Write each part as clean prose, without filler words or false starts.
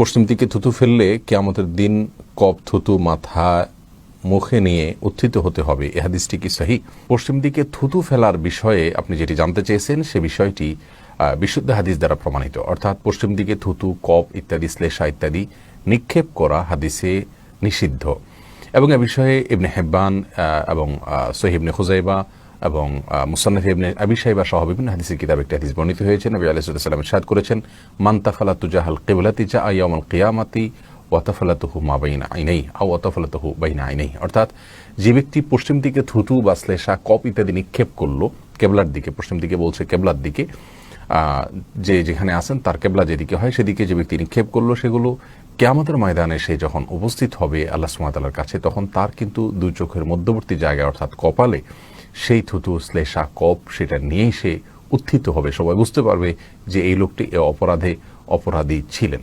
পশ্চিম দিকে থুতু ফেললে কিয়ামতের দিন কপ থুতু মাথা মুখে নিয়ে উত্থিত হতে হবে, এ হাদিসটি কি সহি? পশ্চিম দিকে থুতু ফেলার বিষয়ে আপনি যেটি জানতে চেয়েছেন সে বিষয়টি বিশুদ্ধ হাদিস দ্বারা প্রমাণিত, অর্থাৎ পশ্চিম দিকে থুতু, কপ ইত্যাদি, শ্লেষা ইত্যাদি নিক্ষেপ করা হাদিসে নিষিদ্ধ। এবং এ বিষয়ে ইবনে হিব্বান এবং সহিহ ইবনে খুজাইবা এবং মুসান্নাফ ইবনে আবি শাইবা সহ বিভিন্ন হাদিসের কিতাবে একটি হাদিস বর্ণিত হয়েছে। নবী আলাইহিস সালাম ইরশাদ করেছেন, মান তাফালাতু জাহাল কিবলাতি জা ইয়াউমাল কিয়ামাতি ওয়া তাফালাতুহু মা বাইনা আইনাইহি আও ওয়া তাফালাতুহু বাইনা আইনাইহি। অর্থাৎ যে ব্যক্তি পশ্চিম দিকে থুতু বা শ্লেষা, কপ ইত্যাদি নিক্ষেপ করলো কেবলার দিকে, পশ্চিম দিকে বলছে কেবলার দিকে, যে যেখানে আছেন তার কেবলা যেদিকে হয় সেদিকে যে ব্যক্তি নিক্ষেপ করলো, সেগুলো কিয়ামতের ময়দানে সে যখন উপস্থিত হবে আল্লাহ সুবহানাহু ওয়া তাআলার কাছে, তখন তার কিন্তু দুই চোখের মধ্যবর্তী জায়গায় অর্থাৎ কপালে সেই থুতু, শ্লেষা, কপ সেটা নিয়েই সে উত্থিত হবে। সবাই বুঝতে পারবে যে এই লোকটি এ অপরাধী ছিলেন।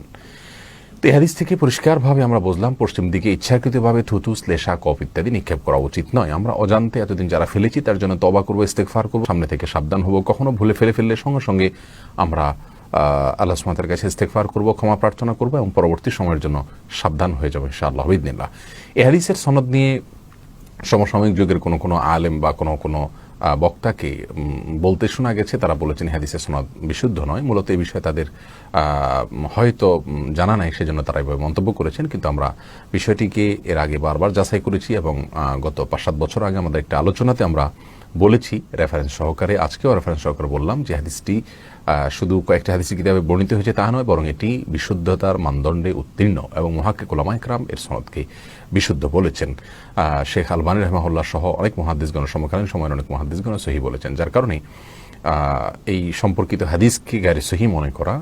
তো এই হাদিস থেকে পরিষ্কারভাবে আমরা বুঝলাম পশ্চিম দিকে ইচ্ছাকৃতভাবে থুতু, শ্লেষা, কপ ইত্যাদি নিক্ষেপ করা উচিত নয়। আমরা অজান্তে এতদিন যারা ফেলেছি তার জন্য তওবা করবো, ইস্তেগফার করবো, সামনে থেকে সাবধান হবো। কখনো ভুলে ফেললে সঙ্গে সঙ্গে আমরা আল্লাহ সুবহানাহু ওয়া তাআলার কাছে ইস্তেগফার করবো, ক্ষমা প্রার্থনা করবো এবং পরবর্তী সময়ের জন্য সাবধান হয়ে যাবো ইনশাআল্লাহ বিইذনিল্লাহ। এই হাদিসের সনদ নিয়ে সমসাময়িক যুগের কোনো আলেম বা কোনো বক্তাকে বলতে শোনা গেছে, তারা বলেছেন হাদিসের সনদ বিশুদ্ধ নয়। মূলত এই বিষয়ে তাদের হয়তো জানা নাই, সেজন্য তারা এভাবে মন্তব্য করেছেন। কিন্তু আমরা বিষয়টিকে এর আগে বারবার যাচাই করেছি এবং গত 5-7 বছর আগে আমাদের একটা আলোচনাতে আমরা বলেছি রেফারেন্স সহকারে, আজকেও রেফারেন্স সহকারে বললাম যে হাদিসটি শুধু কয়েকটা হাদিসের কিতাবে বর্ণিত হয়েছে তা নয়, বরং এটি বিশুদ্ধতার মানদণ্ডে উত্তীর্ণ এবং মুহাক্কিক উলামায়ে কেরাম এর সনদকে বিশুদ্ধ বলেছেন। শেখ আলবানী রাহিমাহুল্লাহ সহ অনেক মুহাদ্দিসগণ, সমকালীন সময়ের অনেক মুহাদ্দিসগণ সহিহ বলেছেন। যার কারণে এই সম্পর্কিত হাদিসকে গায়রে সহিহ মনে করা